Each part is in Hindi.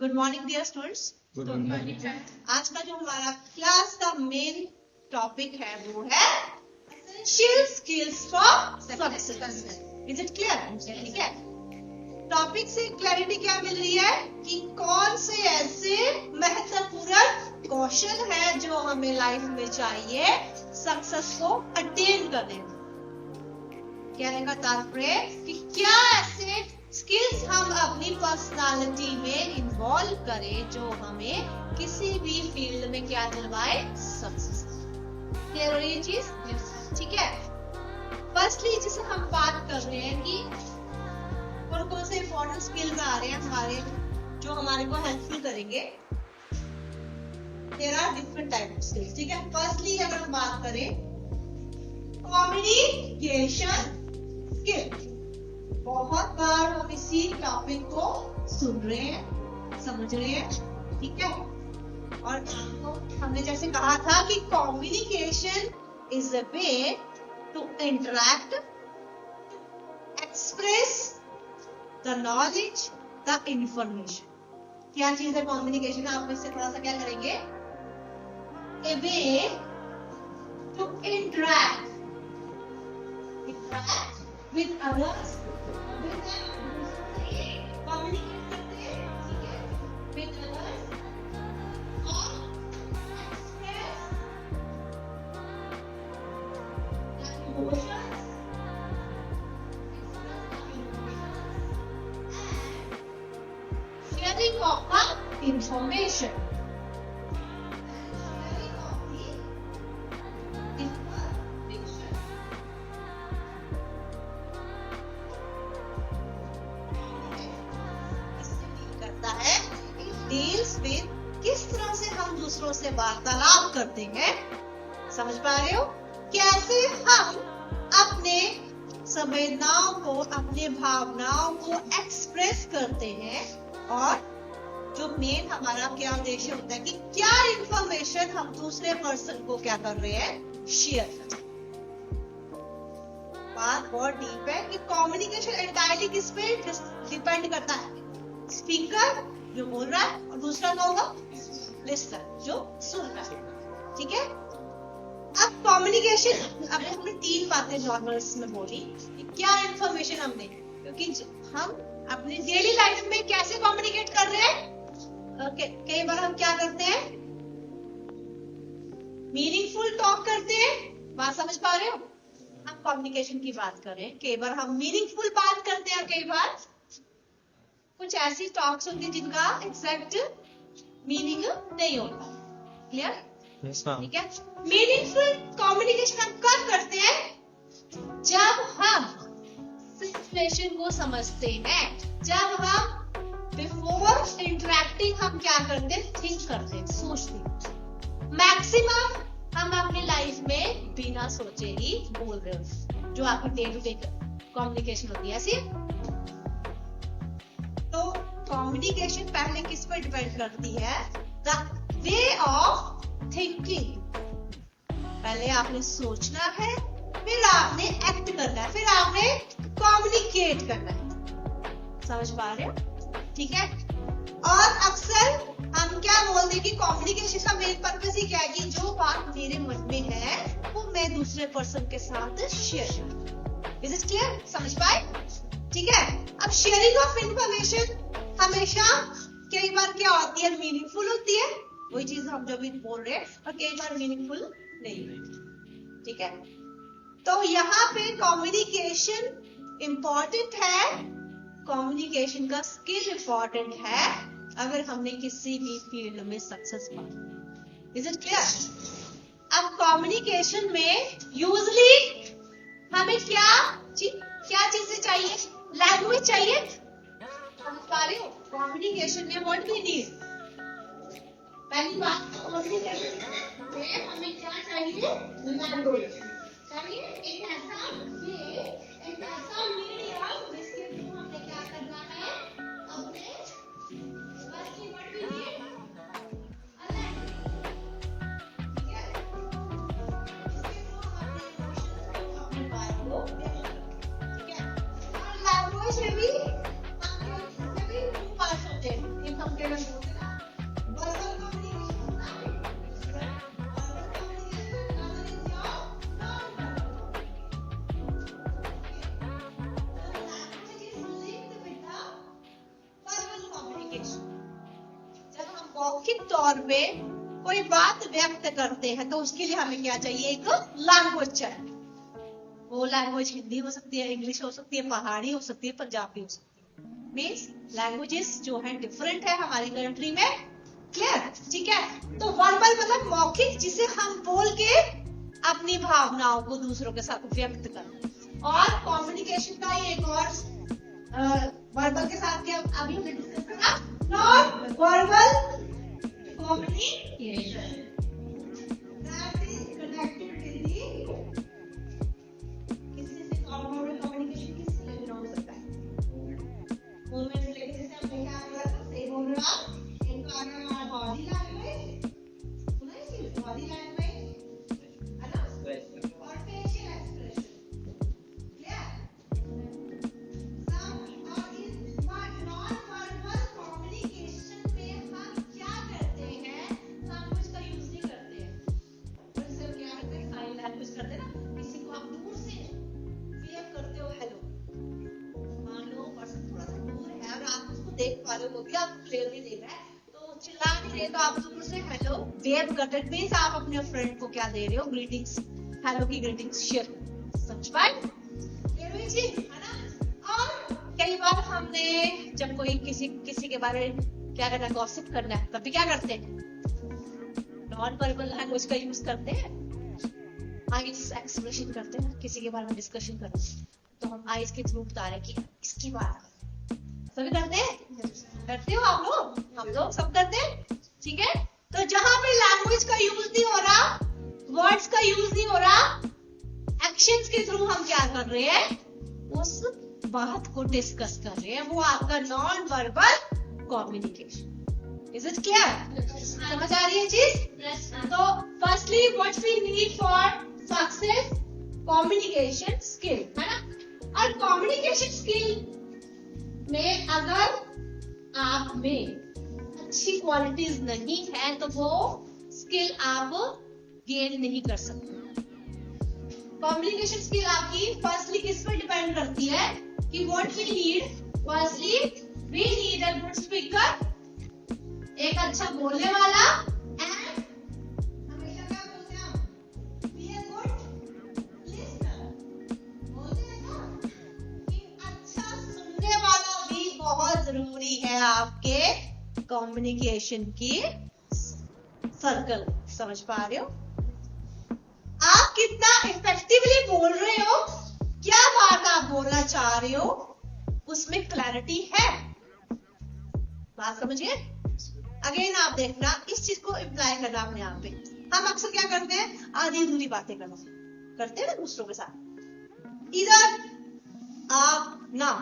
Good morning dear students. Good morning. आज का जो हमारा क्लास का मेन टॉपिक है वो है essential skills for success. Is it clear? ठीक है। टॉपिक से क्लैरिटी क्या मिल रही है कि कौन से ऐसे महत्वपूर्ण कौशल है जो हमें लाइफ में चाहिए सक्सेस को अटेन करने में। कहने का तात्पर्य कि क्या ऐसे स्किल्स हम अपनी पर्सनालिटी में इन्वॉल्व करें जो हमें किसी भी फील्ड में क्या दिलवाए, सक्सेस। क्लियर हो रही है चीज? ठीक है। फर्स्टली जिसे हम बात कर रहे हैं कि कौन से इंपॉर्टेंट स्किल्स आ रहे हैं हमारे जो हमारे को हेल्पफुल करेंगे। There are different type of skills. ठीक है। फर्स्टली अगर हम बात करें कम्युनिकेशन स्किल, बहुत बार हम इसी टॉपिक को सुन रहे हैं, समझ रहे हैं। ठीक है। और आपको हमने जैसे कहा था कि communication is a way to interact, express the knowledge, the information. क्या चीज है कम्युनिकेशन? आप इससे थोड़ा सा क्या करेंगे, a way to interact with others, with communicate करते हैं, ठीक है, with others और express emotions, and sharing of the information. किस तरह से हम दूसरों से वार्तालाप करते हैं, समझ पा रहे हो? कैसे हम अपने संवेदनाओं को, अपने भावनाओं को एक्सप्रेस करते हैं और जो मेन हमारा क्या उद्देश्य होता है कि क्या इंफॉर्मेशन हम दूसरे पर्सन को क्या कर रहे हैं, शेयर कर। बात बहुत डीप है कि कम्युनिकेशन एंटायरली किस पे डिपेंड करता है, स्पीकर जो बोल रहा है और दूसरा क्या होगा, लिस्नर जो सुन रहा है। ठीक है। अब कम्युनिकेशन, अब हमने तीन बातें नॉर्मल्स में बोली, क्या इंफॉर्मेशन हमने, क्योंकि हम अपनी डेली लाइफ में कैसे कम्युनिकेट कर रहे हैं। कई बार हम क्या करते हैं, मीनिंगफुल टॉक करते हैं। बात समझ पा रहे हो? हम कम्युनिकेशन की बात कर रहे हैं। कई बार हम मीनिंगफुल बात करते हैं, कई बार कुछ ऐसी टॉक्स होती है जिनका एग्जैक्ट मीनिंग नहीं होता। क्लियर? ठीक है। मीनिंगफुल कम्युनिकेशन हम कब करते हैं, जब हम सिचुएशन को समझते हैं, जब हम बिफोर इंटरैक्टिंग हम क्या करते हैं, थिंक करते हैं, सोचते हैं। मैक्सिमम हम अपनी लाइफ में बिना सोचे ही बोल रहे हो, जो आपकी डे टू डे कम्युनिकेशन होती है ऐसी। तो कम्युनिकेशन पहले किस पर डिपेंड करती है, द वे ऑफ थिंकिंग। पहले आपने सोचना है, फिर आपने एक्ट करना है, फिर आपने कम्युनिकेट करना है। समझ पा रहे हो? ठीक है। और अक्सर हम क्या बोलते हैं कि कम्युनिकेशन का मेन पर्पस ही क्या है कि जो बात मेरे मन में है वो मैं दूसरे पर्सन के साथ शेयर करूं। Is it clear? समझ पाए? ठीक है। अब शेयरिंग ऑफ इंफॉर्मेशन हमेशा कई बार क्या होती है, मीनिंगफुल होती है, वही चीज हम जो भी बोल रहे हैं, और कई बार मीनिंगफुल नहीं होती। ठीक है। तो यहाँ पे कम्युनिकेशन इंपॉर्टेंट है, कम्युनिकेशन का स्किल इंपॉर्टेंट है अगर हमने किसी भी फील्ड में सक्सेस पाना। Is it clear? अब कम्युनिकेशन में यूजली हमें क्या चीजें चाहिए, लैंग्वेज चाहिए। समझ पा रहे हो? कम्युनिकेशन में व्हाट वी नीड, पहली बात कम्युनिकेशन में हमें क्या चाहिए, लैंग्वेज चाहिए। एक ऐसा वे, एक ऐसा मीडियम जिसके थ्रू हमें क्या करना है, अपने firstly what we need, a language. ठीक है। इसके थ्रू हम अपने इमोशंस को, अपनी बात को, ठीक है। और लैंग्वेज में भी दो पार्ट्स होते हैं, एक हम मौखिक तौर पे कोई बात व्यक्त करते हैं तो उसके लिए हमें क्या चाहिए, एक लैंग्वेज चाहिए। वो लैंग्वेज हिंदी हो सकती है, इंग्लिश हो सकती है, पहाड़ी हो सकती है, पंजाबी हो सकती है। मीन्स लैंग्वेजेस जो है डिफरेंट है हमारी कंट्री में। क्लियर? ठीक है। तो वर्बल मतलब मौखिक, जिसे हम बोल के अपनी भावनाओं को दूसरों के साथ व्यक्त करते। और कम्युनिकेशन का ये एक और वर्बल के साथ क्या अभी हमने डिस्कस करा, non verbal communication that is connected with the, किसी से नॉन वर्बल कम्युनिकेशन किस रिलेटेड हो सकता है, मूवमेंट रिलेटेड। जैसे हमने क्या बोला था, से बोल रहा एक हमारा बॉडी लैंग्वेज, सुना है इसकी बॉडी लैंग्वेज है ना, और फेशियल एक्सप्रेशन। क्लियर? सब और इस नॉन वर्बल कम्युनिकेशन में हम क्या करते हैं, लैंग्वेज का यूज नहीं करते हैं। जैसे क्या करते हैं, साइन लैंग्वेज करते हैं ना, किसी को आप दूर से वेव करते हो, हेलो, मान लो पर्सन थोड़ा सा दूर है और आप उसको देख पा रहे हो, वो भी आपको क्लियरली देख रहा है, तो चिल्ला नहीं रहे, तो आप दूर से हेलो वेव करते हैं, मींस आप अपने फ्रेंड को क्या दे रहे हो, ग्रीटिंग्स, हेलो की ग्रीटिंग्स शेयर। समझ पाए? क्लियर हुई चीज, है ना? और कई बार हमने जब कोई किसी के बारे में क्या करना है, गॉसिप करना है, तब भी क्या करते हैं, नॉन वर्बल लैंग्वेज का यूज करते हैं, आईज एक्सप्रेशन करते हैं। किसी के बारे में डिस्कशन करते हैं तो हम आईज के थ्रू बता रहे कि इसकी बात सभी करते हैं, करते हो आप लोग, हम लोग सब करते हैं। ठीक है। तो जहां पे लैंग्वेज का यूज नहीं हो रहा, वर्ड्स का यूज नहीं हो रहा, एक्शंस के थ्रू हम क्या कर रहे हैं, उस बात को डिस्कस कर रहे हैं, वो आपका non verbal communication. Is it clear? समझ आ रही है चीज? तो firstly what we need for success, communication skill, है ना। और कम्युनिकेशन स्किल में अगर आप में अच्छी क्वालिटीज नहीं है तो वो स्किल आप गेन नहीं कर सकते। कम्युनिकेशन स्किल आपकी फर्स्टली किस पर डिपेंड करती है कि what we need, firstly we need a good speaker, एक अच्छा बोलने वाला, एंड हमेशा क्या बोलते हैं हम, बी अ गुड लिसनर। बोलते हैं ना कि अच्छा सुनने वाला भी बहुत जरूरी है आपके कम्युनिकेशन की सर्कल। समझ पा रहे हो? आप कितना इफेक्टिवली बोल रहे हो, क्या बात आप बोलना चाह रहे हो, उसमें क्लैरिटी है। बात समझिए? अगेन आप देखना, इस चीज को इम्प्लाई करना अपने आप पे। हम अक्सर क्या करते हैं, आधी अधूरी बातें करते हैं ना दूसरों के साथ, इधर आप ना,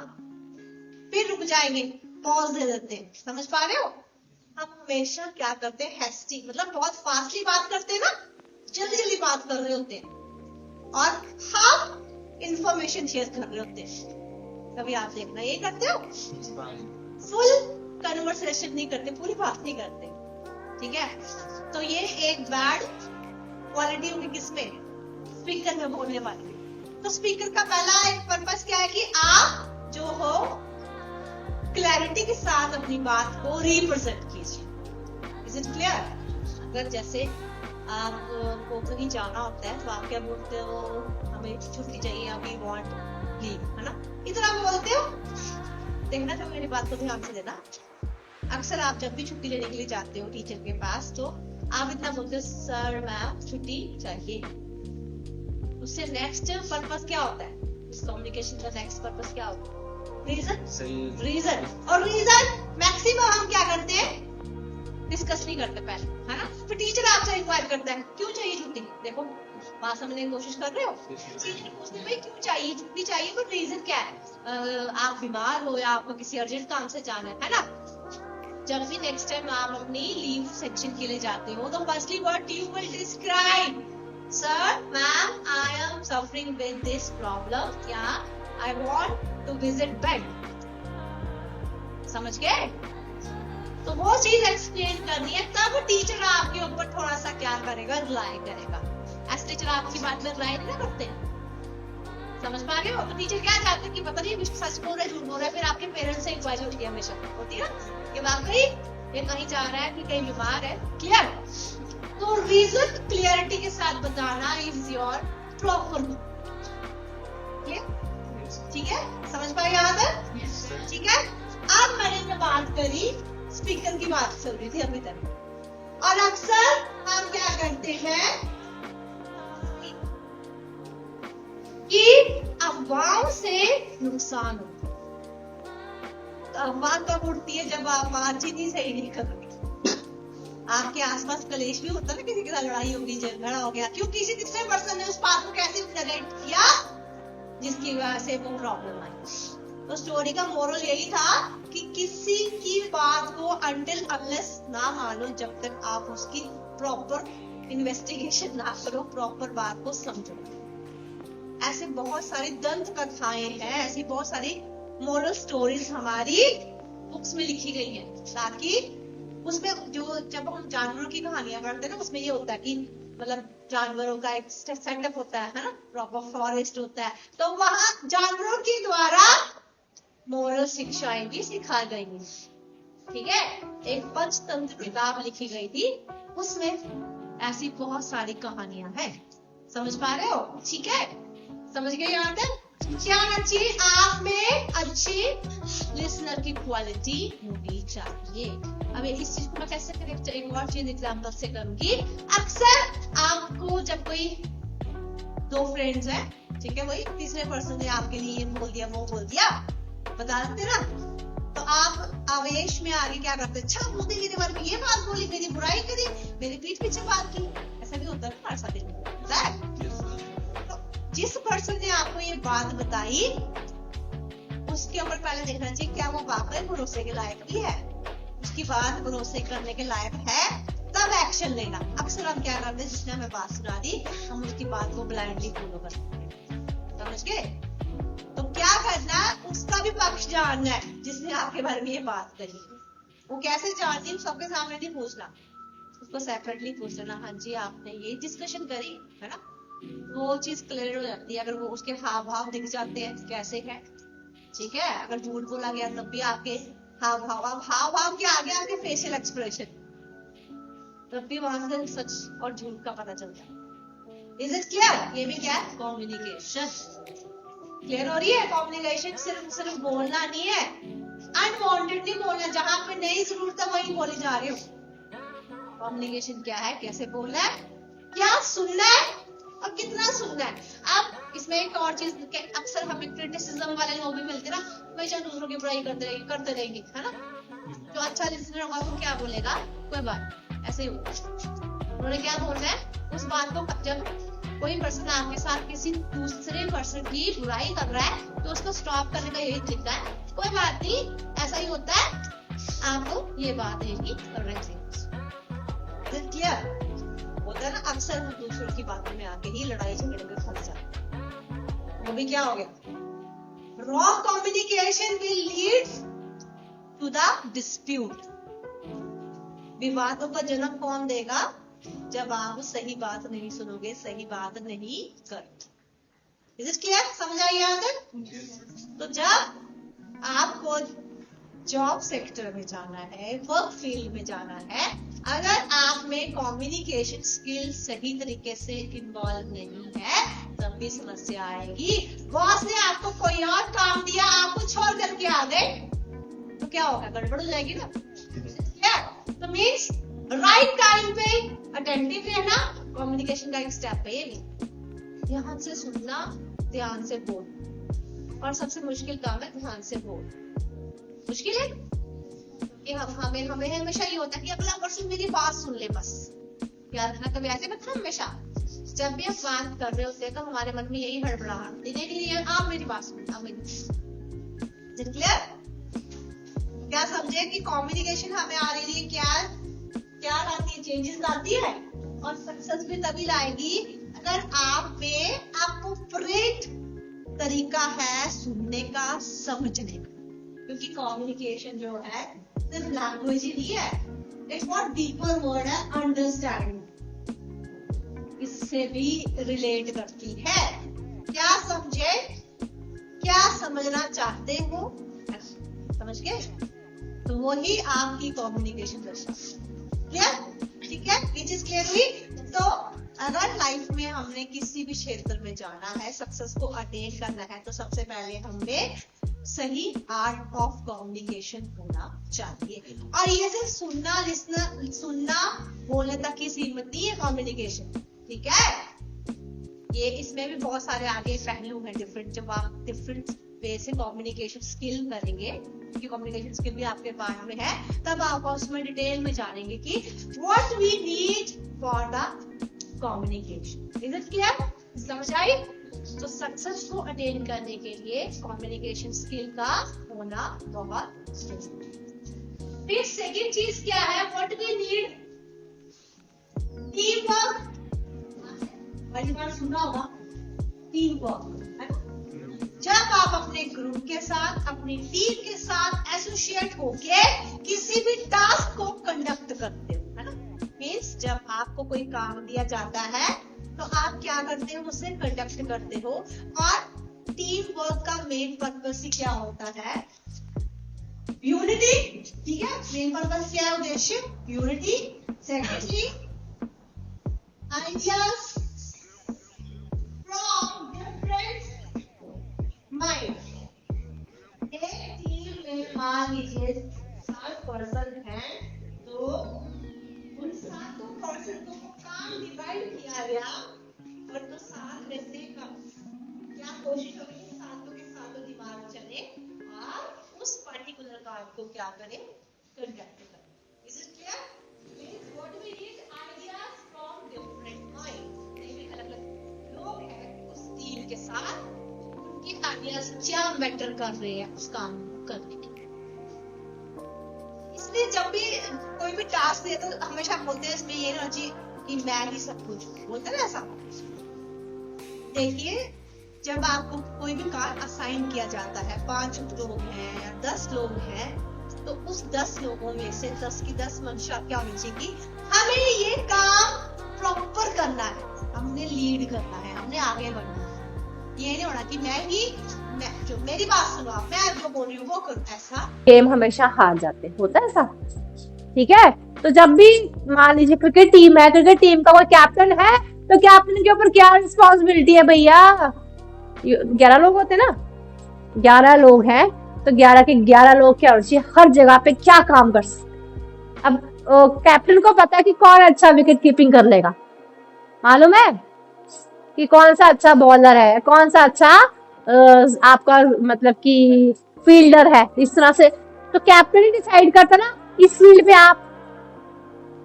फिर रुक जाएंगे, पॉज दे देते हैं। समझ पा रहे हो? हम हमेशा क्या करते हैं, हेस्टी, मतलब बहुत फास्टली बात करते हैं ना, जल्दी जल्दी बात कर रहे होते हैं और हाफ इंफॉर्मेशन शेयर कर रहे होते हैं। कभी आप देखना ये करते हो, फुल कन्वर्सेशन नहीं करते, पूरी बात नहीं करते। ठीक है। तो ये एक बैड क्वालिटी होगी किसमें, स्पीकर में बोलने वाले। तो स्पीकर का पहला एक पर्पस क्या है कि आप जो हो क्लैरिटी के साथ अपनी बात को रिप्रेजेंट कीजिए। Is it clear? अगर जैसे आपको कहीं जाना होता है तो आप क्या बोलते हो, हमें छुट्टी चाहिए, अभी वांट लीव, है ना, इधर आप बोलते हो। देखना तो मेरी बात को ध्यान से देना। अक्सर आप जब भी छुट्टी लेने के लिए जाते हो टीचर के पास, तो आप इतना बोलते हो, सर मैम छुट्टी चाहिए। उससे नेक्स्ट पर्पस क्या होता है, इस कम्युनिकेशन का नेक्स्ट पर्पस क्या होता है, रीजन। और रीजन मैक्सिमम हम क्या करते हैं, डिस्कस नहीं करते पहले, है ना। फिर टीचर आपसे इंक्वायर करता है, क्यों चाहिए छुट्टी, देखो बात समझने की कोशिश कर रहे हो। टीचर पूछते भाई क्यों चाहिए छुट्टी, चाहिए तो रीजन क्या है, आप बीमार हो या आपको किसी अर्जेंट काम से जाना है ना। जब भी नेक्स्ट टाइम आप अपनी लीव सेक्शन के लिए जाते हो तो firstly what you will describe, sir ma'am I am suffering with this problem, या I want to visit bed. समझ गए? तो वो चीज एक्सप्लेन करनी है, तब टीचर आपके ऊपर थोड़ा सा क्या करेगा, रिलाई करेगा। ऐसे टीचर आपकी बात में रिलाई नहीं करते हैं। समझ पा रहे हो? तो टीचर क्या चाहते हैं कि पता नहीं सच बोल रहा है झूठ बोल रहा है, फिर आपके पेरेंट्स से इंक्वायरी होती है, हमेशा होती है कि वाकई ये कहीं जा रहा है कि कहीं बीमार है। क्लियर? तो रीजन क्लियरिटी के साथ बताना इज योर प्रॉपर। ठीक है, समझ पाए यहाँ तक? ठीक है। अब मैंने जो बात करी, स्पीकर की बात चल रही थी अभी तक, और अक्सर हम क्या करते हैं कि अफवाहों से नुकसान होता है। तो अफवाह कब उठती है? जब आप बातचीत ही सही नहीं करोगे। आपके आसपास कलेश भी होता है ना, किसी के साथ लड़ाई होगी, झगड़ा हो गया, क्यों? किसी तीसरे पर्सन ने उस बात को कैसे नरेट किया जिसकी वजह से वो प्रॉब्लम आई। तो स्टोरी का मोरल यही था कि किसी की बात को अनटिल अनलेस ना मानो जब तक आप उसकी प्रॉपर इन्वेस्टिगेशन ना करो, प्रॉपर बात को समझो। ऐसे बहुत सारी दंत कथाएं हैं, ऐसी बहुत सारी मोरल स्टोरीज हमारी बुक्स में लिखी गई हैं, ताकि उसमें जो जब हम जानवरों की कहानियां पढ़ते हैं ना, उसमें ये होता है कि मतलब जानवरों का एक सेटअप होता है ना, प्रॉपर फॉरेस्ट होता है, तो वहां जानवरों के द्वारा मोरल शिक्षाएं भी सिखाई गई हैं। ठीक है, एक पंचतंत्र किताब लिखी गई थी, उसमें ऐसी बहुत सारी कहानियां हैं। समझ पा रहे हो? ठीक है, समझ गए यहाँ तक? क्या चाहिए? आप में अच्छी लिसनर की क्वालिटी होनी चाहिए। अब इस चीज को मैं कैसे करेक्ट, एक और चीज एग्जांपल से करूंगी। अक्सर आपको जब कोई दो फ्रेंड्स हैं, ठीक है, वही तीसरे पर्सन ने आपके लिए ये बोल दिया, वो बोल दिया, बता सकते ना, तो आप आवेश में आगे क्या करते? अच्छा, मोदी मेरे बारे में ये बात बोली, मेरी बुराई करी, मेरी पीठ पीछे बात की। ऐसा भी होता है हमारे साथ। जिस पर्सन ने आपको ये बात बताई, उसके ऊपर पहले देखना चाहिए क्या वो वाकई भरोसे के लायक भी है, उसकी बात भरोसे करने के लायक है, तब एक्शन लेना। अक्सर हम क्या करते हैं, जिसने हमें बात सुना दी, हम उसकी बात को ब्लाइंडली फॉलो करते हैं। समझ गए? तो क्या करना है, उसका भी पक्ष जानना है जिसने आपके बारे में ये बात करी। वो कैसे जानती है, सबके सामने नहीं पूछना, उसको सेपरेटली पूछ लेना। हाँ जी, आपने ये डिस्कशन करी है ना, वो चीज क्लियर हो जाती है। अगर वो उसके हाव भाव दिख जाते हैं कैसे है, ठीक है, अगर झूठ बोला गया तब भी आपके हाव भाव के आगे आपके फेशियल एक्सप्रेशन, तब भी वहां से सच और झूठ का पता चलता है। Is it clear? ये भी क्या है? कम्युनिकेशन। क्लियर हो रही है? कम्युनिकेशन सिर्फ बोलना नहीं है, अनवांटेड नहीं बोलना, जहां पे नहीं जरूरत है वहीं बोले जा रहे हो। कम्युनिकेशन क्या है, कैसे बोलना है, क्या सुनना है और कितना सुनना है। अब इसमें एक और चीज, अक्सर हमें क्रिटिसिज्म वाले लोग भी मिलते ना, हमेशा दूसरों की बुराई करते रहेंगे, है ना। जो अच्छा लिसनर होगा वो क्या बोलेगा, कोई बात, ऐसे ही उन्होंने क्या बोलना है, उस बात को जब कोई पर्सन आपके साथ किसी दूसरे पर्सन की बुराई कर रहा है तो उसको स्टॉप करने का यही तरीका है, कोई बात नहीं, ऐसा ही होता है, आपको ये बात यही करना चाहिए। क्लियर होता है ना, अक्सर हम दूसरों की बातों में आके ही लड़ाई झगड़े में फंस जाते हैं। वो भी क्या हो गया, wrong communication will lead to the dispute. विवादों का जन्म कौन देगा, जब आप सही बात नहीं सुनोगे, सही बात नहीं करते। Is it clear? समझ आई यहाँ तक? तो जब आपको जॉब सेक्टर में जाना है, वर्क फील्ड में जाना है, अगर आप में कम्युनिकेशन स्किल सही तरीके से इन्वॉल्व नहीं है, तब भी समस्या आएगी। बॉस ने आपको कोई और काम दिया, आपको छोड़ करके आ गए, तो क्या होगा, गड़बड़ हो जाएगी ना। तो मीन्स राइट टाइम पे अटेंटिव रहना कम्युनिकेशन का एक स्टेप है। ये भी ध्यान से सुनना, ध्यान से बोल, और सबसे मुश्किल काम है ध्यान से बोल। मुश्किल है कि हमें हमेशा ये होता है कि अगला पर्सन मेरी बात सुन ले बस। याद रखना, कभी ऐसे मत हमेशा जब भी आप बात कर रहे होते हैं तो हमारे मन में यही हड़बड़ाहट, नहीं आप मेरी बात सुन, आप मेरी। क्लियर? क्या समझे कि कम्युनिकेशन हमें आ रही है, क्या लाती है, चेंजेस लाती है, और सक्सेस भी तभी लाएगी अगर आप में अप्रोप्रिएट तरीका है सुनने का, समझने का। क्योंकि कम्युनिकेशन जो है सिर्फ लैंग्वेज ही नहीं है, इट्स बहुत डीपर वर्ड है, अंडरस्टैंडिंग इससे भी रिलेट करती है। क्या समझे, क्या समझना चाहते हो, समझ गए? तो वही आपकी कम्युनिकेशन दर्शाता है। ठीक है, ये चीज क्लियर हुई। तो अगर लाइफ में हमने किसी भी क्षेत्र में जाना है, सक्सेस को अटेन करना है, तो सबसे पहले हमें सही आर्ट ऑफ कम्युनिकेशन होना चाहिए। और ये सिर्फ सुनना बोलने तक ही सीमित नहीं है कम्युनिकेशन। ठीक है, ये इसमें भी बहुत सारे आगे पहलू हैं डिफरेंट। जब आप डिफरेंट वे से कम्युनिकेशन स्किल करेंगे, क्योंकि कम्युनिकेशन स्किल भी आपके पास में है, तब आप उसमें डिटेल में जानेंगे कि what we need for the communication. Is it clear? समझ आई? तो सक्सेस को अटेन करने के लिए कम्युनिकेशन स्किल का होना बहुत जरूरी है। फिर सेकंड चीज क्या है? What we need team work. पहली बार सुना होगा टीम वर्क, है ना? जब आप अपने ग्रुप के साथ, अपनी टीम के साथ एसोसिएट होके किसी भी टास्क को कंडक्ट करते हो, है ना? मीन्स जब आपको कोई काम दिया जाता है तो आप क्या करते हो? उसे कंडक्ट करते हो। और टीम वर्क का मेन पर्पस ही क्या होता है? यूनिटी। ठीक है, मेन पर्पस क्या है? उद्देश्य unity. Secondly ideas from different mind. एक टीम में मान लीजिए 7 पर्सन हैं, तो उन 7 पर्सन को काम डिवाइड किया गया, और तो 7 में से क्या कोशिश होगी? 7 के 7 दिमाग चले और उस पर्टिकुलर काम को क्या करें? कंडक्ट करें। Is it clear? Means what we need ideas from different mind. अलग-अलग लोग हैं उस टीम के साथ, उनके आइडियाज क्या मैटर कर रहे हैं उस काम करने के लिए। इसलिए जब भी कोई भी टास्क दे तो हमेशा बोलते हैं इसमें ये ना चाहिए कि मैं ही सब कुछ, बोलते हैं ना ऐसा। देखिए, जब आपको कोई भी काम असाइन किया जाता है, 5 लोग हैं या 10 लोग हैं, तो उस 10 लोगों में से 10 की 10 मंशा क्या होनी चाहिए कि हमें ये काम प्रॉपर करना है, हमने लीड करना है, हमने आगे बढ़ना है। ये नहीं होना कि मैं जो मेरी बात सुनो आप, मैं जो बोल रही हूँ वो करूँ, ऐसा। गेम हमेशा हार जाते हैं, होता है ऐसा। ठीक है, तो जब भी मान लीजिए क्रिकेट टीम है, क्रिकेट टीम का कोई कैप्टन है, तो कैप्टन के ऊपर क्या रिस्पॉन्सिबिलिटी है भैया? 11 लोग होते हैं ना, 11 लोग हैं, तो 11 के 11 लोग क्या होना चाहिए? हर जगह पे क्या काम कर सकते। अब कैप्टन को पता है कि कौन अच्छा विकेट कीपिंग कर लेगा, मालूम है कि कौन सा अच्छा बॉलर है, कौन सा अच्छा आपका मतलब कि फील्डर है, इस तरह से। तो कैप्टन ही डिसाइड करता ना इस फील्ड पे आप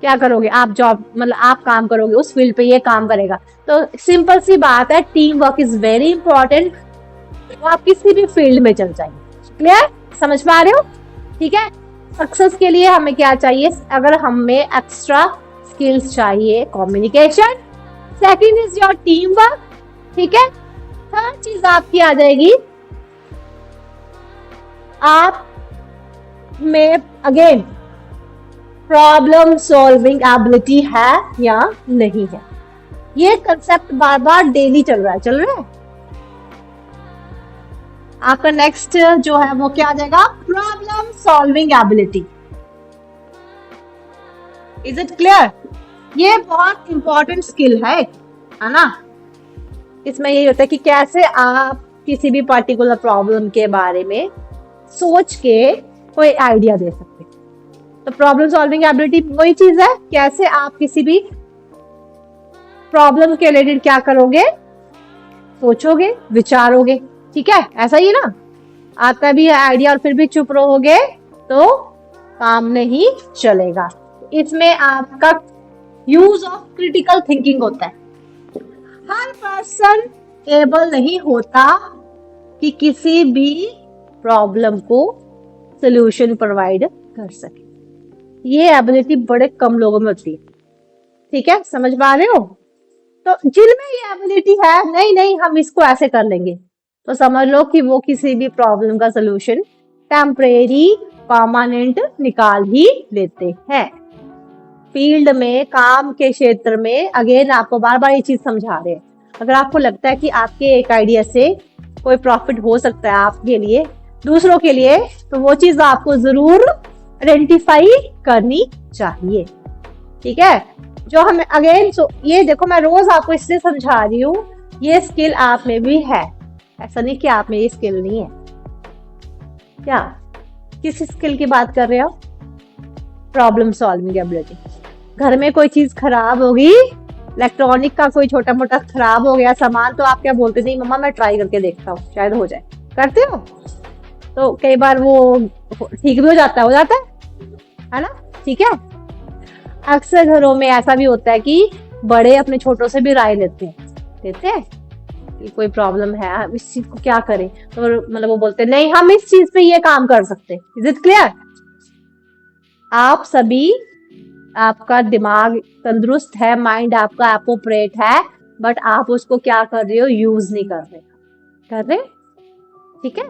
क्या करोगे, आप जॉब मतलब आप काम करोगे, उस फील्ड पे ये काम करेगा। तो सिंपल सी बात है, team work is very important. तो आप किसी भी फील्ड में चल जाएंगे। क्लियर? समझ पा रहे हो? ठीक है, सक्सेस के लिए हमें क्या चाहिए? अगर हमें एक्स्ट्रा स्किल्स चाहिए, communication. Second is your team work. ठीक है, थर्ड चीज आपकी आ जाएगी, आप में अगेन प्रॉब्लम सॉल्विंग एबिलिटी है या नहीं है। ये कंसेप्ट बार बार डेली चल रहा है। आपका नेक्स्ट जो है वो क्या आ जाएगा? Problem solving ability. Is it clear? ये बहुत इंपॉर्टेंट स्किल है ना? इसमें ये होता है कि कैसे आप किसी भी पर्टिकुलर प्रॉब्लम के बारे में सोच के कोई आइडिया दे सकते हैं। तो प्रॉब्लम सॉल्विंग एबिलिटी वही चीज है, कैसे आप किसी भी प्रॉब्लम के रिलेटेड क्या करोगे? सोचोगे, विचारोगे। ठीक है, ऐसा ही ना? आता भी है आइडिया और फिर भी चुप रहोगे तो काम नहीं चलेगा। इसमें आपका यूज ऑफ क्रिटिकल थिंकिंग होता है। हर पर्सन एबल नहीं होता कि किसी भी प्रॉब्लम को सॉल्यूशन प्रोवाइड कर सके। ये एबिलिटी बड़े कम लोगों में होती है। ठीक है, समझ पा रहे हो? तो जिनमें ये एबिलिटी है, नहीं हम इसको ऐसे कर लेंगे, तो समझ लो कि वो किसी भी प्रॉब्लम का सॉल्यूशन टेम्परेरी परमानेंट निकाल ही लेते हैं। फील्ड में, काम के क्षेत्र में, अगेन आपको बार बार ये चीज समझा रहे हैं। अगर आपको लगता है कि आपके एक आइडिया से कोई प्रॉफिट हो सकता है आपके लिए, दूसरों के लिए, तो वो चीज आपको जरूर आइडेंटिफाई करनी चाहिए। ठीक है, जो हमें अगेन ये देखो, मैं रोज आपको इसलिए समझा रही हूँ, ये स्किल आप में भी है, ऐसा नहीं कि आप में ये स्किल नहीं है। क्या, किस स्किल की बात कर रहे हो? Problem solving ability. घर में कोई चीज खराब होगी, इलेक्ट्रॉनिक का कोई छोटा मोटा खराब हो गया सामान, तो आप क्या बोलते, नहीं मम्मा मैं ट्राई करके देखता हूँ शायद हो जाए, करते हो? तो कई बार वो ठीक भी हो जाता है ना? ठीक है। अक्सर घरों में ऐसा भी होता है कि बड़े अपने छोटों से भी राय लेते हैं कि कोई प्रॉब्लम है, हम इस चीज को क्या करें, तो मतलब वो बोलते हैं नहीं हम इस चीज पे ये काम कर सकते हैं। Is it clear? आप सभी, आपका दिमाग तंदुरुस्त है, माइंड आपका एपोपरेट है, बट आप उसको क्या कर रहे हो, यूज नहीं कर रहे। ठीक है,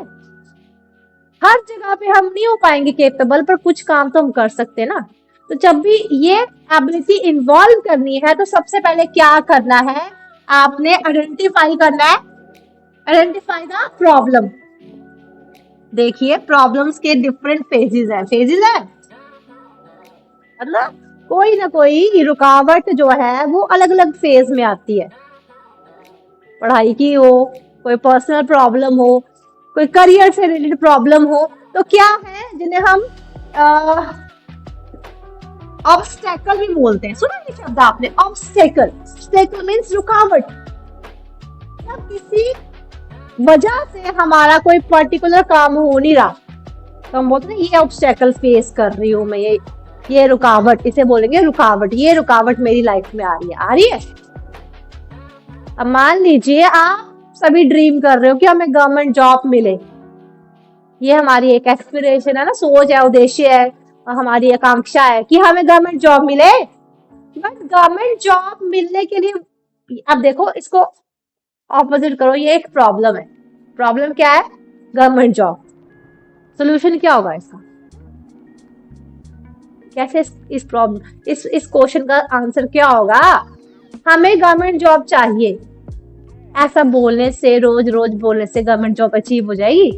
हर जगह पे हम नहीं हो पाएंगे केपेबल, पर कुछ काम तो हम कर सकते हैं ना। तो जब भी ये एबिलिटी इन्वॉल्व करनी है, तो सबसे पहले क्या करना है, आपने आइडेंटिफाई करना है, आइडेंटिफाई द प्रॉब्लम। देखिए प्रॉब्लम्स के डिफरेंट फेजेस है, मतलब कोई ना कोई रुकावट जो है वो अलग अलग फेज में आती है। पढ़ाई की हो, कोई पर्सनल प्रॉब्लम हो, कोई करियर से रिलेटेड प्रॉब्लम हो, तो क्या है जिन्हें हम ऑब्स्टेकल भी बोलते हैं। सुना ये शब्द आपने, ऑब्स्टेकल मीन्स रुकावट। जब किसी वजह से हमारा कोई पर्टिकुलर काम हो नहीं रहा, तो हम बोलते हैं ये ऑब्स्टेकल फेस कर रही हूँ मैं, ये रुकावट, इसे बोलेंगे रुकावट। ये रुकावट मेरी लाइफ में आ रही है। अब मान लीजिए आप सभी ड्रीम कर रहे हो कि हमें गवर्नमेंट जॉब मिले, ये हमारी एक एस्पिरेशन है ना, सोच है, उद्देश्य है, हमारी आकांक्षा है कि हमें गवर्नमेंट जॉब मिले। बट गवर्नमेंट जॉब मिलने के लिए, अब देखो इसको ऑपोजिट करो, ये एक प्रॉब्लम है। प्रॉब्लम क्या है? Government job. सोल्यूशन क्या होगा इसका? कैसे इस प्रॉब्लम, इस क्वेश्चन का आंसर क्या होगा? हमें गवर्नमेंट जॉब चाहिए, ऐसा बोलने से, रोज रोज बोलने से गवर्नमेंट जॉब अचीव हो जाएगी?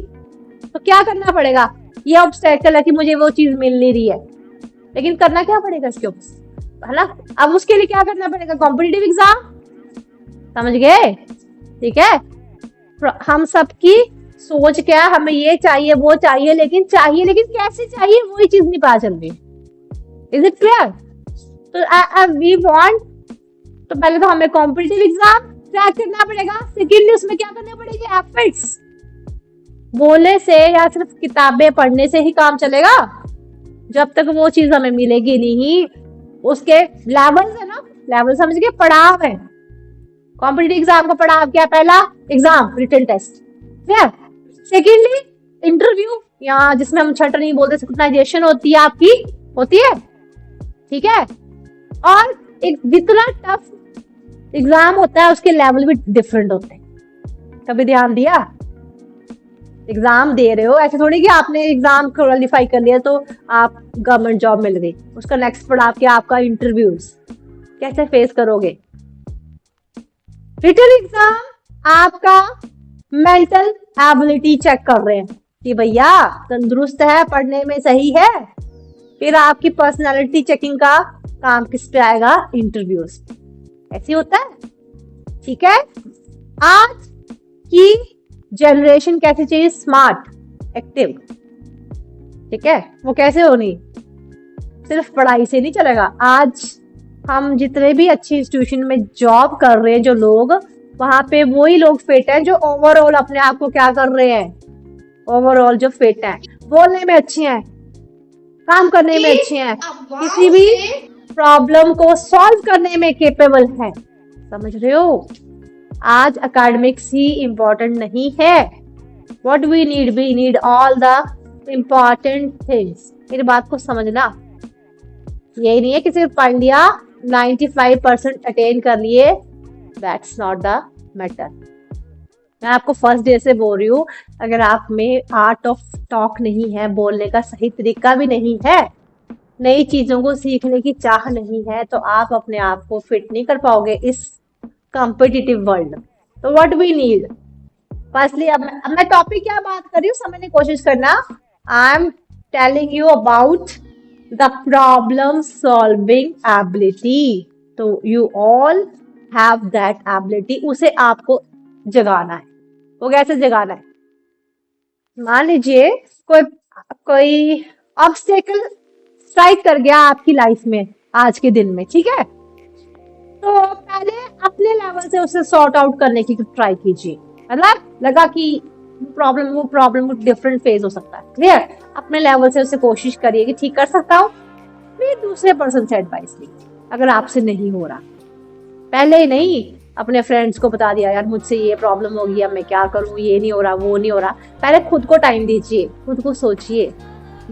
तो क्या करना पड़ेगा? ये ऑब्स्टेकल है कि मुझे वो चीज मिल नहीं रही है, लेकिन करना क्या पड़ेगा इसके ऊपर, है ना? अब उसके लिए क्या करना पड़ेगा? Competitive exam. समझ गए? ठीक है, हम सबकी सोच क्या, हमें ये चाहिए वो चाहिए, लेकिन कैसे चाहिए वही चीज नहीं पता चल रही। Is it clear? तो वी वांट, तो पहले तो हमें कॉम्पिटिटिव एग्जाम क्रैक करना पड़ेगा, सेकेंडली उसमें क्या करने पड़ेगी? एफर्ट्स। बोलने से या सिर्फ किताबें पढ़ने से ही काम चलेगा? जब तक वो चीज हमें मिलेगी नहीं, उसके लेवल्स है ना, लेवल समझ गए, पड़ाव है। कॉम्पिटिटिव एग्जाम का पड़ाव क्या? पहला exam, written test, secondly interview, यहाँ जिसमें हम छट नहीं बोलते, स्क्रूटाइजेशन होती है आपकी, होती है। ठीक है, और एक जितना टफ एग्जाम होता है उसके लेवल भी डिफरेंट होते हैं। कभी ध्यान दिया? एग्जाम दे रहे हो, ऐसे थोड़ी कि आपने एग्जाम क्वालिफाई कर लिया तो आप गवर्नमेंट जॉब मिल गई। उसका नेक्स्ट पड़ाव क्या? आपका इंटरव्यूज, कैसे फेस करोगे। रिटन एग्जाम आपका मेंटल एबिलिटी चेक कर रहे हैं कि भैया तंदुरुस्त है, पढ़ने में सही है। फिर आपकी पर्सनालिटी चेकिंग का काम किस पे आएगा? इंटरव्यूज। ऐसे होता है। ठीक है, आज की जनरेशन कैसे चाहिए? Smart, active. ठीक है, वो कैसे होनी? सिर्फ पढ़ाई से नहीं चलेगा। आज हम जितने भी अच्छी इंस्टीट्यूशन में जॉब कर रहे हैं जो लोग, वहां पे वही लोग फिट हैं जो ओवरऑल अपने आप को क्या कर रहे हैं? ओवरऑल जो फिट हैं, बोलने में अच्छे हैं, काम करने में अच्छे हैं, किसी भी प्रॉब्लम को सॉल्व करने में केपेबल है। समझ रहे हो? आज एकेडमिक्स ही इम्पोर्टेंट नहीं है। What we need all the important things. मेरी बात को समझना, यही नहीं है कि सिर्फ पढ़ लिया, 95% अटेन कर लिए, दैट्स नॉट द मैटर। मैं आपको फर्स्ट डे से बोल रही हूँ, अगर आप में आर्ट ऑफ टॉक नहीं है, बोलने का सही तरीका भी नहीं है, नई चीजों को सीखने की चाह नहीं है, तो आप अपने आप को फिट नहीं कर पाओगे इस कॉम्पिटिटिव वर्ल्ड। तो व्हाट वी नीड, फर्स्टली, अब मैं टॉपिक क्या बात कर रही हूँ समझने की कोशिश करना। I am telling you about the problem solving ability. तो you all have that ability, उसे आपको जगाना है। वो कैसे जगाना है? मान लीजिए कोई कोई ऑब्स्टेकल स्ट्राइक कर गया आपकी लाइफ में आज के दिन में, ठीक है? तो पहले अपने लेवल से उसे सॉर्ट आउट करने की ट्राई कीजिए। मतलब लगा कि वो प्रॉब्लम डिफरेंट फेज हो सकता है, क्लियर? अपने लेवल से उसे कोशिश करिए कि ठीक कर सकता हूँ। फिर दूसरे पर्सन से एडवाइस लीजिए अगर आपसे नहीं हो रहा। पहले ही नहीं अपने फ्रेंड्स को बता दिया यार मुझसे ये प्रॉब्लम हो गई, अब मैं क्या करूँ, ये नहीं हो रहा, वो नहीं हो रहा। पहले खुद को टाइम दीजिए, खुद को सोचिए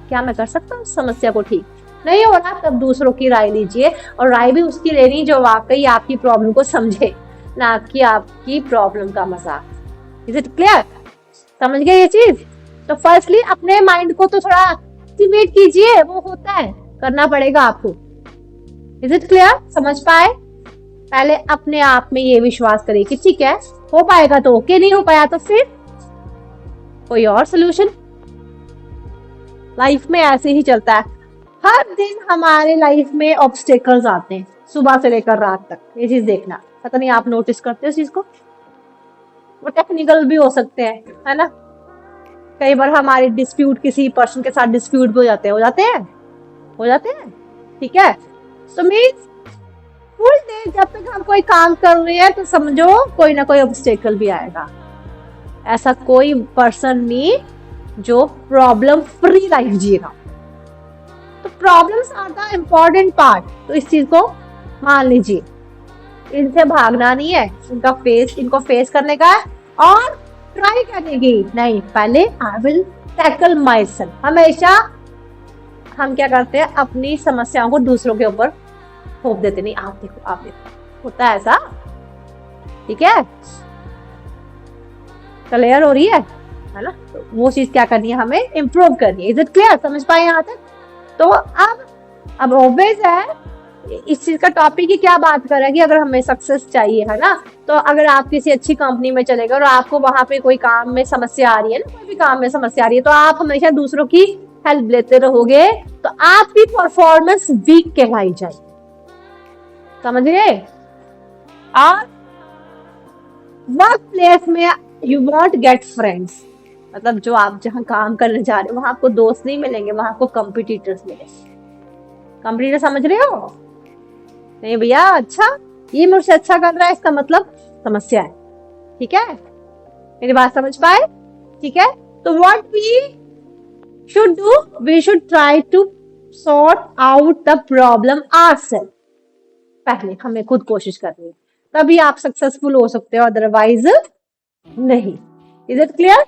क्या मैं कर सकता हूँ समस्या को ठीक। नहीं हो रहा तब दूसरों की राय लीजिए, और राय भी उसकी लेनी जो वाकई आपकी प्रॉब्लम को समझे, ना कि आपकी प्रॉब्लम का मजाक। Is it clear? समझ गए ये चीज? तो फर्स्टली अपने माइंड को तो थोड़ा एक्टिवेट कीजिए, वो होता है, करना पड़ेगा आपको। Is it clear? समझ पाए? पहले अपने आप में ये विश्वास करिए कि ठीक है, हो पाएगा तो ओके, नहीं हो पाया तो फिर कोई और सोल्यूशन। लाइफ में ऐसे ही चलता है, हर दिन हमारे लाइफ में ऑब्स्टेकल्स आते हैं, सुबह से लेकर रात तक। ये चीज देखना, पता नहीं आप नोटिस करते हो इस चीज को? वो टेक्निकल भी हो सकते हैं, है ना? कई बार हमारे डिस्प्यूट किसी पर्सन के साथ डिस्प्यूट भी हो जाते हैं, ठीक है? तो मीन्स फुल डे जब तक हम कोई काम कर रहे हैं तो समझो कोई ना कोई ऑब्स्टेकल भी आएगा। ऐसा कोई पर्सन नहीं जो प्रॉब्लम फ्री लाइफ जी रहा। तो problems are the important part, तो इस चीज को मान लीजिए। इनसे भागना नहीं है, इनको फेस करने का है और ट्राई करने की नहीं। पहले I will tackle my self. हमेशा हम क्या करते हैं, अपनी समस्याओं को दूसरों के ऊपर थोप देते। नहीं, आप देखो होता है ऐसा, ठीक है? क्लियर हो रही है ना? तो वो चीज क्या करनी है, हमें इम्प्रूव करनी है। Is it clear? समझ पाए यहाँ तक? तो अब ऑब्वियस है इस चीज का टॉपिक ही क्या बात कर रहा है कि अगर हमें सक्सेस चाहिए, है ना? तो अगर आप किसी अच्छी कंपनी में चले गए और आपको वहां पे कोई काम में समस्या आ रही है ना, कोई भी काम में समस्या आ रही है, तो आप हमेशा दूसरों की हेल्प लेते रहोगे तो आपकी परफॉर्मेंस वीक कहलाई जाएगी। समझ गए? और वर्क प्लेस में यू वॉन्ट गेट फ्रेंड्स, मतलब जो आप जहाँ काम करने जा रहे हो वहां आपको दोस्त नहीं मिलेंगे, वहां आपको कंपिटिटर्स मिलेंगे। कंपिटिटर समझ रहे हो? नहीं भैया, अच्छा ये मुझसे अच्छा कर रहा है इसका मतलब समस्या है, ठीक है? मेरी बात समझ पाए? ठीक है? तो what we should do, we should try to sort out the problem ourself. पहले हमें खुद कोशिश करनी है, तभी आप सक्सेसफुल हो सकते हो, अदरवाइज नहीं। Is it clear?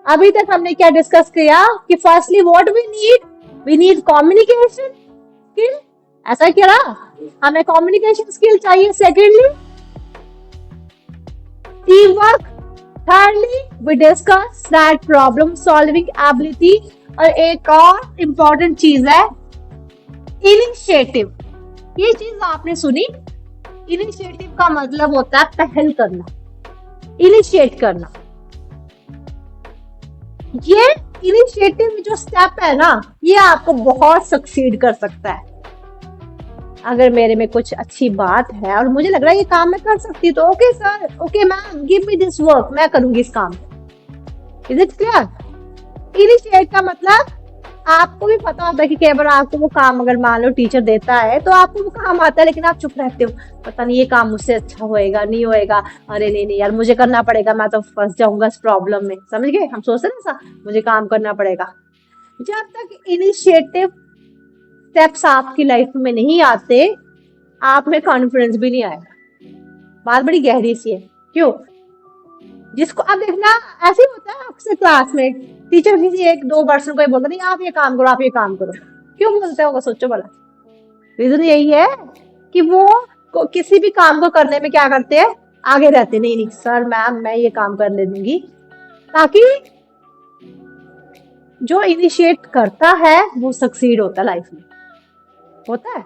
अभी तक हमने क्या डिस्कस किया कि firstly what we need communication skill. ऐसा क्या रहा, हमें कम्युनिकेशन स्किल चाहिए। Secondly team work. Thirdly we discuss that problem solving ability. और एक और इंपॉर्टेंट चीज है इनिशिएटिव। ये चीज आपने सुनी? इनिशिएटिव का मतलब होता है पहल करना, इनिशिएट करना। ये इनिशिएटिव जो स्टेप है ना, ये आपको बहुत सक्सीड कर सकता है। अगर मेरे में कुछ अच्छी बात है और मुझे लग रहा है ये काम मैं कर सकती, तो okay sir, okay ma'am, give me this work, मैं करूंगी इस काम। Is it clear? इनिशिएट का मतलब आपको भी पता होता है कि कई बार आपको वो काम अगर मान लो टीचर देता है तो आपको वो काम आता है, लेकिन आप चुप रहते हो, पता नहीं ये काम मुझसे अच्छा होएगा नहीं होएगा, अरे नहीं यार मुझे करना पड़ेगा, मैं तो फंस जाऊंगा इस प्रॉब्लम में। समझ गए? हम सोचते हैं ना मुझे काम करना पड़ेगा। जब तक इनिशिएटिव स्टेप्स आपकी लाइफ में नहीं आते, आप में कॉन्फिडेंस भी नहीं आएगा। बात बड़ी गहरी सी है। क्यों? जिसको अब देखना ऐसे ही होता है अक्सर क्लास में, टीचर किसी एक दो पर्सन को बोलता नहीं आप ये काम करो, आप ये काम करो। क्यों बोलते होगा? सोचो भला। रीजन यही है कि वो किसी भी काम को करने में क्या करते हैं, आगे रहते। नहीं सर मैम मैं ये काम कर ले दूंगी, ताकि जो इनिशिएट करता है वो सक्सीड होता है लाइफ में, होता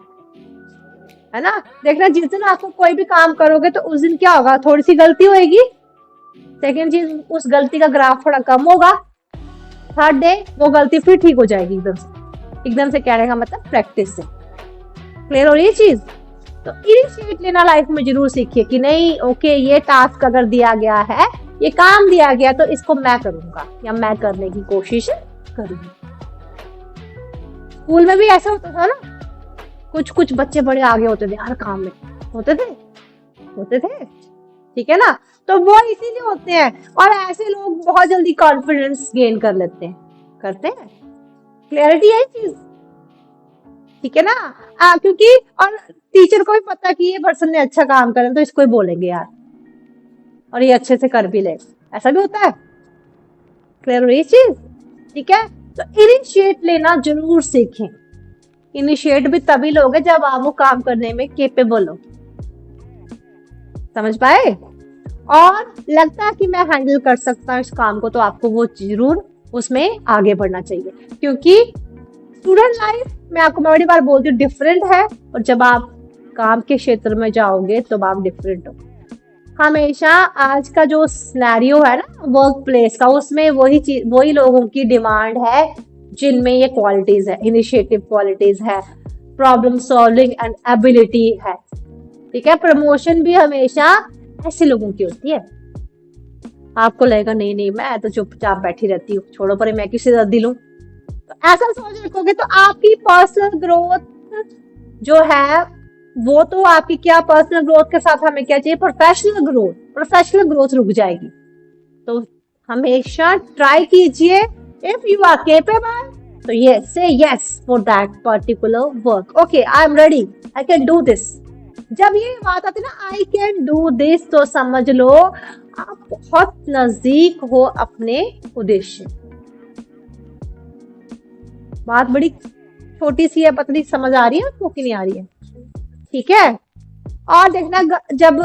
है ना? देखना जिस दिन आपको कोई भी काम करोगे तो उस दिन क्या होगा, थोड़ी सी गलती होगी। सेकेंड चीज, उस गलती का ग्राफ थोड़ा कम होगा, थर्ड डे वो गलती फिर ठीक हो जाएगी एकदम से कहने का मतलब प्रैक्टिस से। क्लियर हो रही है चीज? तो इनिशिएट लेना लाइफ में जरूर सीखिए कि नहीं ओके ये टास्क अगर दिया गया है, ये काम दिया गया तो इसको मैं करूंगा या मैं करने की कोशिश करूंगी। स्कूल में भी ऐसा होता था ना, कुछ कुछ बच्चे बड़े आगे होते थे हर काम में, होते थे ठीक है ना। तो वो इसीलिए होते हैं, और ऐसे लोग बहुत जल्दी कॉन्फिडेंस गेन कर लेते हैं, करते हैं। क्लैरिटी है चीज, ठीक है ना। क्योंकि और टीचर को भी पता कि ये पर्सन ने अच्छा काम करे तो इसको ही बोलेंगे यार, और ये अच्छे से कर भी ले, ऐसा भी होता है। क्लियर हो रही चीज? ठीक है। तो इनिशिएट लेना जरूर सीखें। इनिशिएट भी तभी लोगे जब आप वो काम करने में केपेबल हो। समझ पाए? और लगता है कि मैं हैंडल कर सकता हूँ इस काम को, तो आपको वो जरूर उसमें आगे बढ़ना चाहिए, क्योंकि स्टूडेंट लाइफ में आपको बड़ी बार बोलती हूँ डिफरेंट है, और जब आप काम के क्षेत्र में जाओगे तो आप डिफरेंट हो। हमेशा आज का जो सिनेरियो है ना वर्क प्लेस का, उसमें वही लोगों की डिमांड है जिनमें ये क्वालिटीज है, इनिशिएटिव क्वालिटीज है, प्रॉब्लम सॉल्विंग एंड एबिलिटी है। ठीक है। प्रमोशन भी हमेशा ऐसे लोगों की होती है। आपको लगेगा नहीं मैं तो चुपचाप बैठी रहती हूँ, छोड़ो पर मैं किसी दर्दी लूं, तो ऐसा सोच रखोगे तो आपकी पर्सनल ग्रोथ जो है वो तो आपकी क्या पर्सनल ग्रोथ के साथ हमें क्या चाहिए, प्रोफेशनल ग्रोथ रुक जाएगी। तो हमेशा ट्राई कीजिए, इफ यू आर केपेबल तो यस से yes for that particular work. Okay I am ready, I can do this. जब ये बात आती है ना आई कैन डू दिस, तो समझ लो आप बहुत नजदीक हो अपने उद्देश्य। बात बड़ी छोटी सी है, पतली, समझ आ रही है आपको कि नहीं आ रही है? ठीक है। और देखना जब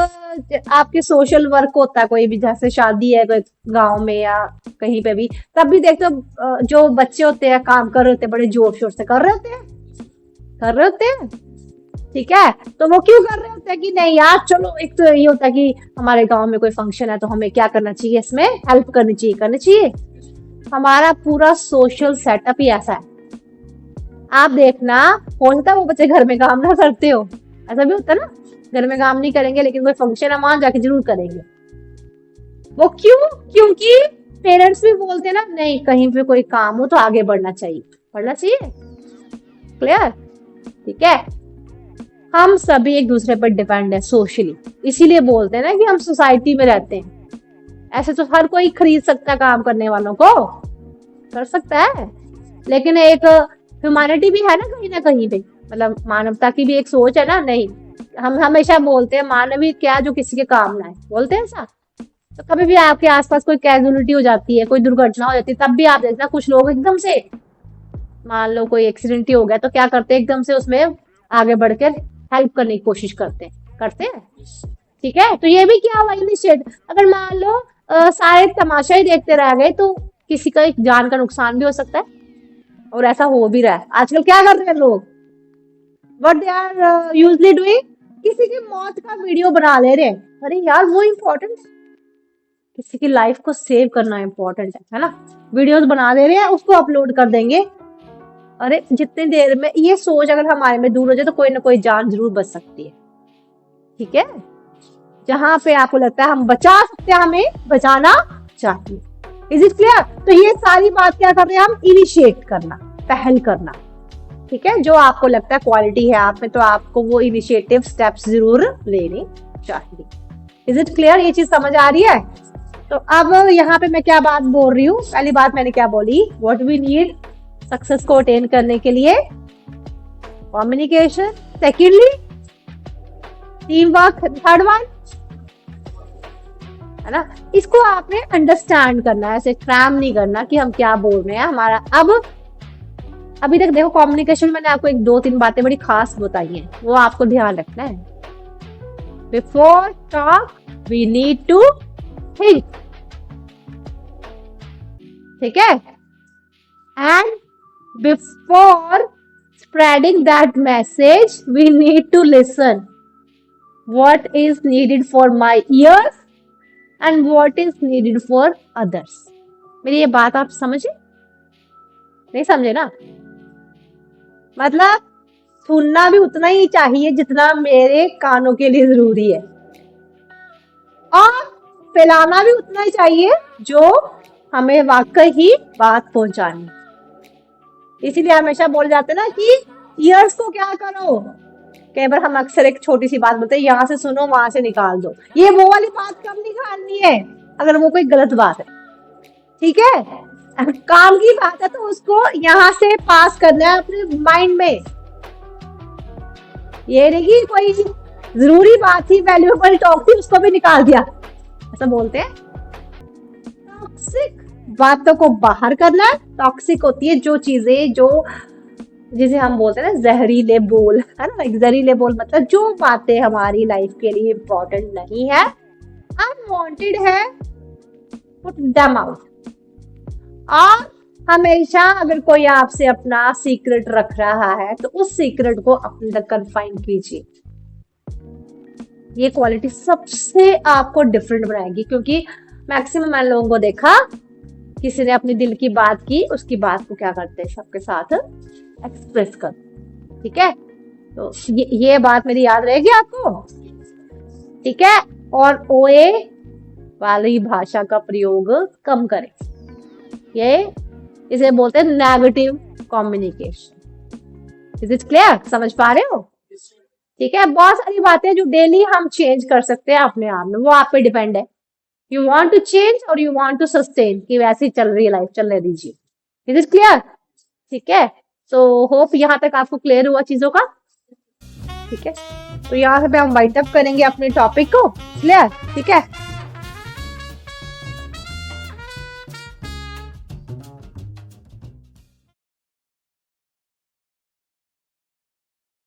आपके सोशल वर्क होता है, कोई भी जैसे शादी है कोई गांव में या कहीं पे भी, तब भी देखते हो जो बच्चे होते हैं काम कर रहे होते हैं, बड़े जोर शोर से कर रहे होते हैं। ठीक है। तो वो क्यों कर रहे होते हैं कि नहीं यार चलो, एक तो ये होता है कि हमारे गांव में कोई फंक्शन है तो हमें क्या करना चाहिए, इसमें हेल्प करनी चाहिए। हमारा पूरा सोशल सेटअप ही ऐसा है। आप देखना हो सकता है वो बच्चे घर में काम ना करते हो, ऐसा भी होता है ना, घर में काम नहीं करेंगे लेकिन कोई फंक्शन है वहां जाके जरूर करेंगे। वो क्योंकि पेरेंट्स भी बोलते हैं ना नहीं कहीं पे कोई काम हो तो आगे बढ़ना चाहिए। क्लियर? ठीक है। हम सभी एक दूसरे पर डिपेंड है सोशली, इसीलिए बोलते हैं ना कि हम सोसाइटी में रहते हैं। ऐसे तो हर कोई खरीद सकता है, काम करने वालों को कर सकता है, लेकिन एक ह्यूमैनिटी भी है ना कहीं पे, मतलब मानवता की भी एक सोच है ना। नहीं, हम हमेशा बोलते हैं मानवीय क्या जो किसी के काम ना है, बोलते हैं ऐसा। तो कभी भी आपके आसपास कोई कैजुअलिटी हो जाती है, कोई दुर्घटना हो जाती है, तब भी आप देखना कुछ लोग एकदम से, मान लो कोई एक्सीडेंट ही हो गया तो क्या करते हैं, एकदम से उसमें आगे बढ़कर हेल्प करने की कोशिश करते हैं। ठीक है। तो ये भी क्या हुआ इनिशिएट। अगर मान लो सारे तमाशा ही देखते रह गए तो किसी का एक जान का नुकसान भी हो सकता है, और ऐसा हो भी रहा है। आजकल क्या कर रहे हैं लोग, what they are usually doing, किसी की मौत का वीडियो बना ले रहे हैं। अरे यार वो इम्पोर्टेंट, किसी की लाइफ को सेव करना इम्पोर्टेंट है ना। वीडियोस बना दे रहे हैं, उसको अपलोड कर देंगे। अरे जितनी देर में ये सोच अगर हमारे में दूर हो जाए तो कोई ना कोई जान जरूर बच सकती है। ठीक है। जहां पे आपको लगता है हम बचा सकते हैं, हमें बचाना चाहिए। Is it clear? तो ये सारी बात क्या कर रहे हैं हम, इनिशिएट करना, पहल करना। ठीक है। जो आपको लगता है क्वालिटी है आप में, तो आपको वो इनिशिएटिव स्टेप्स जरूर लेने चाहिए। Is it clear? ये चीज समझ आ रही है? तो अब यहाँ पे मैं क्या बात बोल रही हूँ, पहली बात मैंने क्या बोली, व्हाट वी नीड सक्सेस को अटेन करने के लिए, communication, secondly team work, third one है ना। इसको आपने अंडरस्टैंड करना है, ऐसे क्रैम नहीं करना कि हम क्या बोल रहे हैं। हमारा अभी तक देखो कम्युनिकेशन मैंने आपको एक 2-3 बातें बड़ी खास बताई हैं, वो आपको ध्यान रखना है। Before talk we need to think. ठीक है। And before spreading that message we need to listen what is needed for my ears and what is needed for others। मेरी ये बात आप समझे? नहीं समझे ना? मतलब सुनना भी उतना ही चाहिए जितना मेरे कानों के लिए जरूरी है, और फैलाना भी उतना ही चाहिए जो हमें वाकई ही बात पहुंचानी। इसीलिए हमेशा बोल जाते ना कि ईयर्स को क्या करो। कई बार हम अक्सर एक छोटी सी बात बोलते हैं, यहाँ से सुनो वहां से निकाल दो। ये वो वाली बात कब निकालनी है? अगर वो कोई गलत बात है, ठीक है? अगर काम की बात है तो उसको यहाँ से पास करना है अपने माइंड में। ये नहीं कि कोई जरूरी बात थी, वैल्यूएबल टॉक थी, उसको भी निकाल दिया। ऐसा बोलते हैं। टॉक्सिक बातों को बाहर करना। टॉक्सिक होती है जो चीजें, जो जिसे हम बोलते हैं ना जहरीले बोल, है ना? जहरीले बोल मतलब जो बातें हमारी लाइफ के लिए इम्पोर्टेंट नहीं है, अनवांटेड है, पुट देम आउट। और हमेशा अगर कोई आपसे अपना सीक्रेट रख रहा है तो उस सीक्रेट को अपने तक कन्फाइन कीजिए। ये क्वालिटी सबसे आपको डिफरेंट बनाएगी, क्योंकि मैक्सिमम मैंने लोगों को देखा, किसी ने अपने दिल की बात की, उसकी बात को क्या करते हैं सबके साथ एक्सप्रेस कर। ठीक है, तो ये बात मेरी याद रहेगी आपको, ठीक है? और ओए वाली भाषा का प्रयोग कम करें। ये इसे बोलते हैं negative communication. Is it clear? समझ पा रहे हो? ठीक है, बहुत सारी बातें जो डेली हम चेंज कर सकते हैं अपने आप में, वो आप पे डिपेंड है। यू वांट टू चेंज और यू वांट टू सस्टेन, कि वैसे ही चल रही है लाइफ, चलने दीजिए। Is it clear? ठीक है, तो होप यहाँ तक आपको क्लियर हुआ चीजों का। ठीक है, तो यहाँ से हम वाइंड अप करेंगे अपने टॉपिक को। क्लियर? ठीक है।